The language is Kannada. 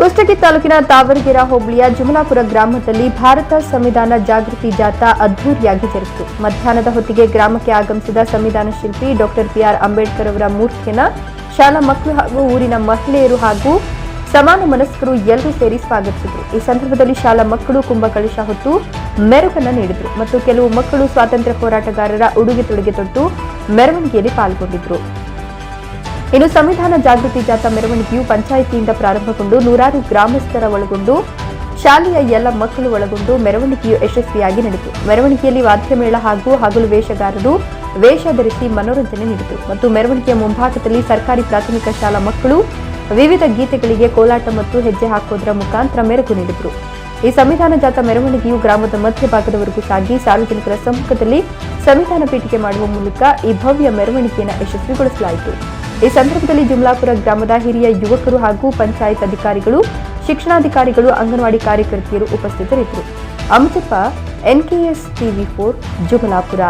ಕುಷ್ಟಗಿ ತಾಲೂಕಿನ ತಾವರಗೆರೆ ಹೋಬಳಿಯ ಜುಮಲಾಪುರ ಗ್ರಾಮದಲ್ಲಿ ಭಾರತ ಸಂವಿಧಾನ ಜಾಗೃತಿ ಜಾಥಾ ಅದ್ದೂರಿಯಾಗಿ ಜರುಗಿತು. ಮಧ್ಯಾಹ್ನದ ಹೊತ್ತಿಗೆ ಗ್ರಾಮಕ್ಕೆ ಆಗಮಿಸಿದ ಸಂವಿಧಾನ ಶಿಲ್ಪಿ ಡಾಕ್ಟರ್ ಪಿಆರ್ ಅಂಬೇಡ್ಕರ್ ಅವರ ಮೂರ್ತಿಯನ್ನು ಶಾಲಾ ಮಕ್ಕಳು ಹಾಗೂ ಊರಿನ ಮಹಿಳೆಯರು ಹಾಗೂ ಸಮಾನ ಮನಸ್ಕರು ಎಲ್ಲರೂ ಸೇರಿ ಸ್ವಾಗತಿಸಿದರು. ಈ ಸಂದರ್ಭದಲ್ಲಿ ಶಾಲಾ ಮಕ್ಕಳು ಕುಂಭಕಳಶ ಹೊತ್ತು ಮೆರುಗನ್ನು ನೀಡಿದರು ಮತ್ತು ಕೆಲವು ಮಕ್ಕಳು ಸ್ವಾತಂತ್ರ್ಯ ಹೋರಾಟಗಾರರ ಉಡುಗೆ ತೊಡುಗೆ ತೊಟ್ಟು ಮೆರವಣಿಗೆಯಲ್ಲಿ ಪಾಲ್ಗೊಂಡಿದ್ದರು. ಇನ್ನು ಸಂವಿಧಾನ ಜಾಗೃತಿ ಜಾಥಾ ಮೆರವಣಿಗೆಯು ಪಂಚಾಯಿತಿಯಿಂದ ಪ್ರಾರಂಭಗೊಂಡು ನೂರಾರು ಗ್ರಾಮಸ್ಥರ ಒಳಗೊಂಡು ಶಾಲೆಯ ಎಲ್ಲ ಮಕ್ಕಳು ಒಳಗೊಂಡು ಮೆರವಣಿಗೆಯು ಯಶಸ್ವಿಯಾಗಿ ನಡೆಯಿತು. ಮೆರವಣಿಗೆಯಲ್ಲಿ ವಾದ್ಯಮೇಳ ಹಾಗೂ ಹಗಲು ವೇಷಗಾರರು ವೇಷ ಧರಿಸಿ ಮನೋರಂಜನೆ ನೀಡಿತು ಮತ್ತು ಮೆರವಣಿಗೆಯ ಮುಂಭಾಗದಲ್ಲಿ ಸರ್ಕಾರಿ ಪ್ರಾಥಮಿಕ ಶಾಲಾ ಮಕ್ಕಳು ವಿವಿಧ ಗೀತೆಗಳಿಗೆ ಕೋಲಾಟ ಮತ್ತು ಹೆಜ್ಜೆ ಹಾಕುವುದರ ಮುಖಾಂತರ ಮೆರುಗು ನೀಡಿದರು. ಈ ಸಂವಿಧಾನ ಜಾಥಾ ಮೆರವಣಿಗೆಯು ಗ್ರಾಮದ ಮಧ್ಯಭಾಗದವರೆಗೂ ಸಾಗಿ ಸಾರ್ವಜನಿಕರ ಸಮ್ಮುಖದಲ್ಲಿ ಸಂವಿಧಾನ ಪೀಠಿಕೆ ಮಾಡುವ ಮೂಲಕ ಈ ಭವ್ಯ ಮೆರವಣಿಗೆಯನ್ನು ಯಶಸ್ವಿಗೊಳಿಸಲಾಯಿತು. ಈ ಸಂದರ್ಭದಲ್ಲಿ ಜುಮಲಾಪುರ ಗ್ರಾಮದ ಹಿರಿಯ ಯುವಕರು ಹಾಗೂ ಪಂಚಾಯತ್ ಅಧಿಕಾರಿಗಳು, ಶಿಕ್ಷಣಾಧಿಕಾರಿಗಳು, ಅಂಗನವಾಡಿ ಕಾರ್ಯಕರ್ತೆಯರು ಉಪಸ್ಥಿತರಿದ್ದರು. Amajappa, NKS TV4, Jumalapura.